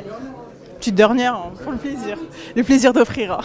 Allez. Petite dernière, hein, pour le plaisir. Le plaisir d'offrir. Hein.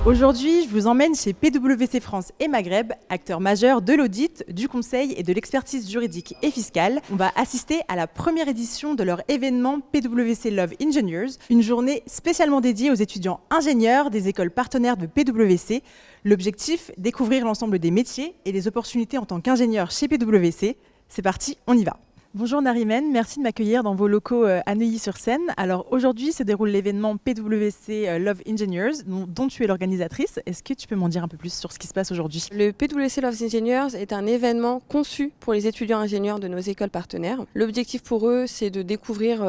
Aujourd'hui, je vous emmène chez PwC France et Maghreb, acteurs majeurs de l'audit, du conseil et de l'expertise juridique et fiscale. On va assister à la première édition de leur événement PwC Love Engineers, une journée spécialement dédiée aux étudiants ingénieurs des écoles partenaires de PwC. L'objectif, découvrir l'ensemble des métiers et les opportunités en tant qu'ingénieur chez PwC. C'est parti, on y va. Bonjour Narimen, merci de m'accueillir dans vos locaux à Neuilly-sur-Seine. Alors aujourd'hui se déroule l'événement PwC Love Engineers dont tu es l'organisatrice. Est-ce que tu peux m'en dire un peu plus sur ce qui se passe aujourd'hui ? Le PwC Love Engineers est un événement conçu pour les étudiants ingénieurs de nos écoles partenaires. L'objectif pour eux, c'est de découvrir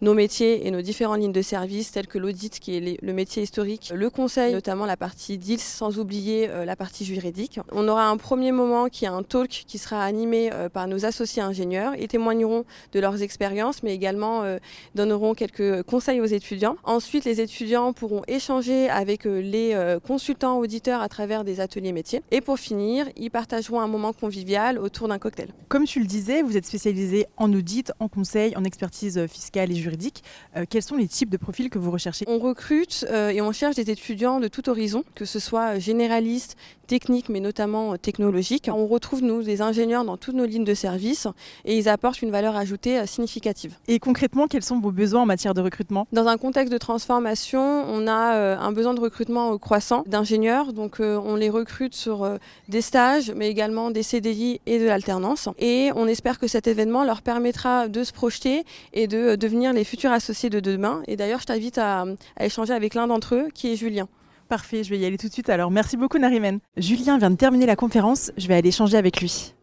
nos métiers et nos différentes lignes de service telles que l'audit qui est le métier historique, le conseil, notamment la partie deals, sans oublier la partie juridique. On aura un premier moment qui est un talk qui sera animé par nos associés ingénieurs et témoigneront de leurs expériences, mais également donneront quelques conseils aux étudiants. Ensuite, les étudiants pourront échanger avec les consultants auditeurs à travers des ateliers métiers. Et pour finir, ils partageront un moment convivial autour d'un cocktail. Comme tu le disais, vous êtes spécialisé en audit, en conseil, en expertise fiscale et juridique. Quels sont les types de profils que vous recherchez ? On recrute et on cherche des étudiants de tout horizon, que ce soit généralistes, techniques, mais notamment technologiques. On retrouve, nous, des ingénieurs dans toutes nos lignes de service et ils apportent une valeur ajoutée significative. Et concrètement, quels sont vos besoins en matière de recrutement ? Dans un contexte de transformation, on a un besoin de recrutement croissant d'ingénieurs. Donc on les recrute sur des stages, mais également des CDI et de l'alternance. Et on espère que cet événement leur permettra de se projeter et de devenir les futurs associés de demain. Et d'ailleurs, je t'invite à échanger avec l'un d'entre eux, qui est Julien. Parfait, je vais y aller tout de suite. Alors, merci beaucoup Narimen. Julien vient de terminer la conférence, je vais aller échanger avec lui.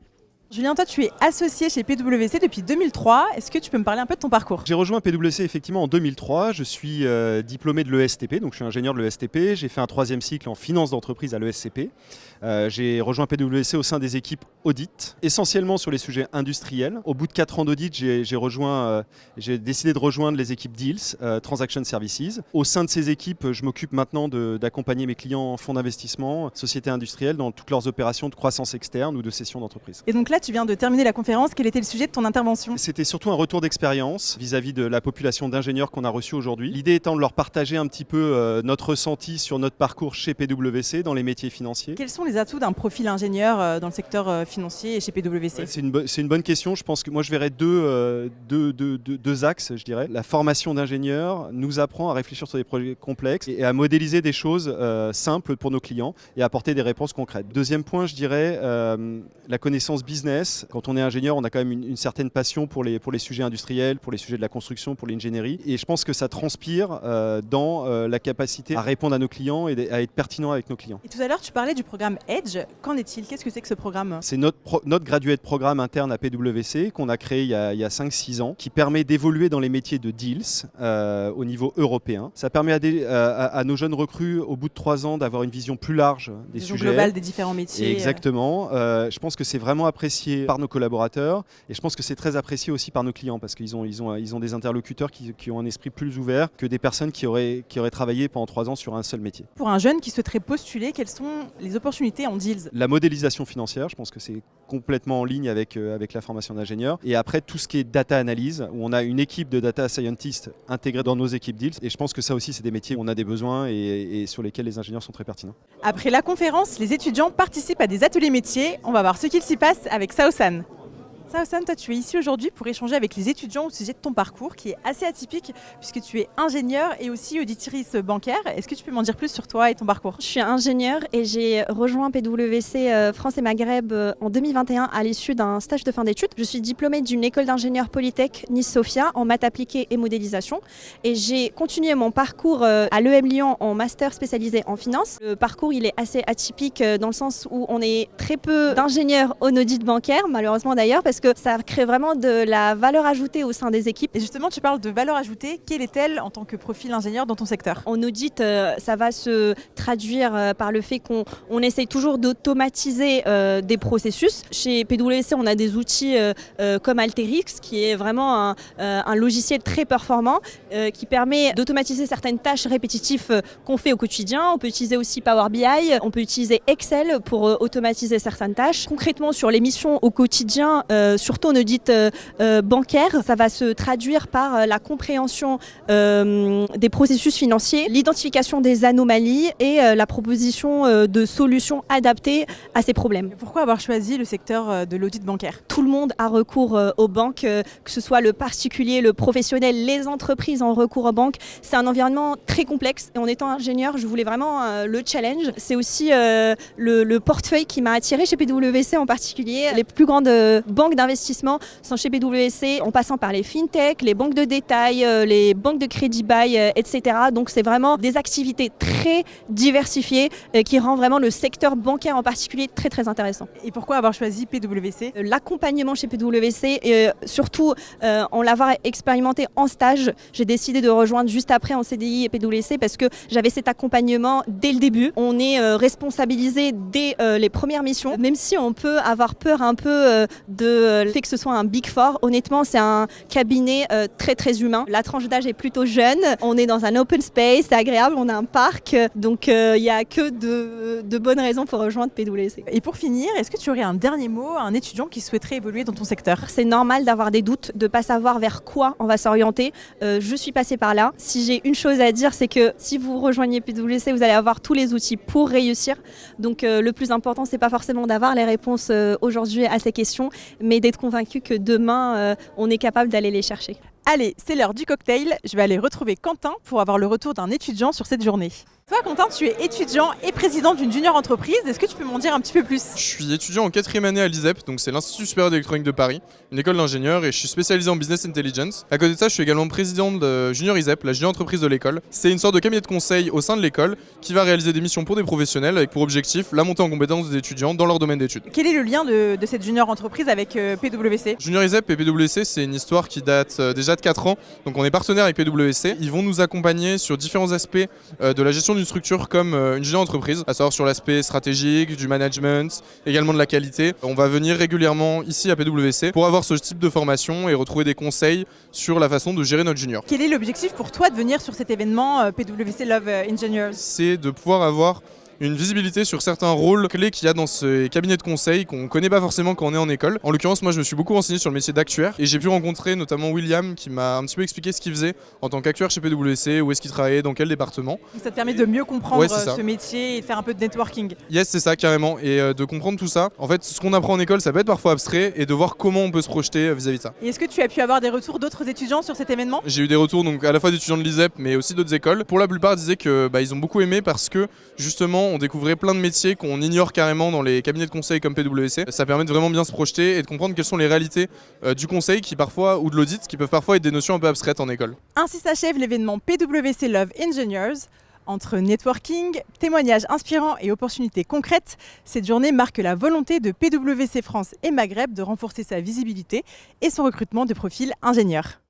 Julien, toi tu es associé chez PwC depuis 2003. Est-ce que tu peux me parler un peu de ton parcours ? J'ai rejoint PwC effectivement en 2003. Je suis diplômé de l'ESTP, donc je suis ingénieur de l'ESTP. J'ai fait un 3e cycle en finance d'entreprise à l'ESCP. J'ai rejoint PwC au sein des équipes audit, essentiellement sur les sujets industriels. Au bout de 4 ans d'audit, j'ai décidé de rejoindre les équipes Deals, Transaction Services. Au sein de ces équipes, je m'occupe maintenant d'accompagner mes clients en fonds d'investissement, sociétés industrielles, dans toutes leurs opérations de croissance externe ou de cession d'entreprise. Et donc là, tu viens de terminer la conférence. Quel était le sujet de ton intervention ? C'était surtout un retour d'expérience vis-à-vis de la population d'ingénieurs qu'on a reçue aujourd'hui. L'idée étant de leur partager un petit peu notre ressenti sur notre parcours chez PwC dans les métiers financiers. Quels sont les atouts d'un profil ingénieur dans le secteur financier et chez PwC ? C'est une bonne question. Je pense que moi je verrais deux axes, je dirais. La formation d'ingénieurs nous apprend à réfléchir sur des projets complexes et à modéliser des choses simples pour nos clients et à apporter des réponses concrètes. Deuxième point, je dirais la connaissance business. Quand on est ingénieur, on a quand même une certaine passion pour les sujets industriels, pour les sujets de la construction, pour l'ingénierie. Et je pense que ça transpire dans la capacité à répondre à nos clients et à être pertinent avec nos clients. Et tout à l'heure, tu parlais du programme Edge. Qu'en est-il ? Qu'est-ce que c'est que ce programme ? C'est notre graduate programme interne à PwC qu'on a créé il y a 5-6 ans, qui permet d'évoluer dans les métiers de deals au niveau européen. Ça permet à nos jeunes recrues, au bout de 3 ans, d'avoir une vision plus large des sujets. Globale des différents métiers. Exactement. Je pense que c'est vraiment apprécié par nos collaborateurs et je pense que c'est très apprécié aussi par nos clients parce qu'ils ont des interlocuteurs qui ont un esprit plus ouvert que des personnes qui auraient travaillé pendant 3 ans sur un seul métier. Pour un jeune qui souhaiterait postuler, quelles sont les opportunités en deals ? La modélisation financière, je pense que c'est complètement en ligne avec la formation d'ingénieur. Et après, tout ce qui est data analyse, où on a une équipe de data scientists intégrée dans nos équipes deals. Et je pense que ça aussi, c'est des métiers où on a des besoins et sur lesquels les ingénieurs sont très pertinents. Après la conférence, les étudiants participent à des ateliers métiers. On va voir ce qu'il s'y passe avec Saosan. Saosan, toi tu es ici aujourd'hui pour échanger avec les étudiants au sujet de ton parcours qui est assez atypique puisque tu es ingénieur et aussi auditrice bancaire. Est-ce que tu peux m'en dire plus sur toi et ton parcours ? Je suis ingénieure et j'ai rejoint PwC France et Maghreb en 2021 à l'issue d'un stage de fin d'études. Je suis diplômée d'une école d'ingénieurs Polytech Nice-Sophia en maths appliquées et modélisation et j'ai continué mon parcours à l'EM Lyon en master spécialisé en finance. Le parcours il est assez atypique dans le sens où on est très peu d'ingénieurs en audit bancaire, malheureusement d'ailleurs, parce que ça crée vraiment de la valeur ajoutée au sein des équipes. Et justement, tu parles de valeur ajoutée. Quelle est-elle en tant que profil ingénieur dans ton secteur ? En audit, ça va se traduire par le fait qu'on essaye toujours d'automatiser des processus. Chez PwC, on a des outils comme Alteryx, qui est vraiment un logiciel très performant qui permet d'automatiser certaines tâches répétitives qu'on fait au quotidien. On peut utiliser aussi Power BI, on peut utiliser Excel pour automatiser certaines tâches. Concrètement, sur les missions au quotidien, surtout en audit bancaire. Ça va se traduire par la compréhension des processus financiers, l'identification des anomalies et la proposition de solutions adaptées à ces problèmes. Pourquoi avoir choisi le secteur de l'audit bancaire? Tout le monde a recours aux banques, que ce soit le particulier, le professionnel, les entreprises ont recours aux banques. C'est un environnement très complexe et en étant ingénieur, je voulais vraiment le challenge. C'est aussi le portefeuille qui m'a attiré chez PwC en particulier. Les plus grandes banques d'investissement sont chez PwC, en passant par les fintech, les banques de détail, les banques de crédit bail, etc. Donc c'est vraiment des activités très diversifiées qui rend vraiment le secteur bancaire en particulier très très intéressant. Et pourquoi avoir choisi PwC? L'accompagnement chez PwC, et surtout en l'avoir expérimenté en stage, j'ai décidé de rejoindre juste après en CDI PwC parce que j'avais cet accompagnement dès le début. On est responsabilisé dès les premières missions, même si on peut avoir peur un peu de le fait que ce soit un Big Four. Honnêtement, c'est un cabinet très très humain. La tranche d'âge est plutôt jeune. On est dans un open space, c'est agréable, on a un parc, donc il n'y a que de bonnes raisons pour rejoindre PwC. Et pour finir, est-ce que tu aurais un dernier mot à un étudiant qui souhaiterait évoluer dans ton secteur? C'est normal d'avoir des doutes, de ne pas savoir vers quoi on va s'orienter. Je suis passée par là. Si j'ai une chose à dire, c'est que si vous rejoignez PwC, vous allez avoir tous les outils pour réussir. Donc le plus important, c'est pas forcément d'avoir les réponses aujourd'hui à ces questions, mais d'être convaincu que demain, on est capable d'aller les chercher. Allez, c'est l'heure du cocktail. Je vais aller retrouver Quentin pour avoir le retour d'un étudiant sur cette journée. Toi, Quentin, tu es étudiant et président d'une junior entreprise. Est-ce que tu peux m'en dire un petit peu plus? Je suis étudiant en 4e année à l'ISEP, donc c'est l'Institut supérieur d'électronique de Paris, une école d'ingénieurs, et je suis spécialisé en business intelligence. À côté de ça, je suis également président de Junior ISEP, la junior entreprise de l'école. C'est une sorte de cabinet de conseil au sein de l'école qui va réaliser des missions pour des professionnels avec pour objectif la montée en compétences des étudiants dans leur domaine d'études. Quel est le lien de cette junior entreprise avec PwC? Junior ISEP et PwC, c'est une histoire qui date déjà de 4 ans, donc on est partenaire avec PwC. Ils vont nous accompagner sur différents aspects de la gestion d'une structure comme une junior entreprise, à savoir sur l'aspect stratégique, du management, également de la qualité. On va venir régulièrement ici à PwC pour avoir ce type de formation et retrouver des conseils sur la façon de gérer notre junior. Quel est l'objectif pour toi de venir sur cet événement PwC Love Engineers? C'est de pouvoir avoir une visibilité sur certains rôles clés qu'il y a dans ces cabinets de conseil qu'on ne connaît pas forcément quand on est en école. En l'occurrence, moi je me suis beaucoup renseigné sur le métier d'actuaire et j'ai pu rencontrer notamment William qui m'a un petit peu expliqué ce qu'il faisait en tant qu'actuaire chez PwC, où est-ce qu'il travaillait, dans quel département. Donc ça te permet de mieux comprendre Ouais, ce métier et de faire un peu de networking. Yes, c'est ça carrément, et de comprendre tout ça. En fait, ce qu'on apprend en école, ça peut être parfois abstrait, et de voir comment on peut se projeter vis-à-vis de ça. Et est-ce que tu as pu avoir des retours d'autres étudiants sur cet événement? J'ai eu des retours donc à la fois d'étudiants de l'ISEP mais aussi d'autres écoles. Pour la plupart, ils disaient que ils ont beaucoup aimé parce que justement on découvrait plein de métiers qu'on ignore carrément dans les cabinets de conseil comme PwC. Ça permet de vraiment bien se projeter et de comprendre quelles sont les réalités du conseil qui parfois, ou de l'audit, qui peuvent parfois être des notions un peu abstraites en école. Ainsi s'achève l'événement PwC Love Engineers. Entre networking, témoignages inspirants et opportunités concrètes, cette journée marque la volonté de PwC France et Maghreb de renforcer sa visibilité et son recrutement de profils ingénieurs.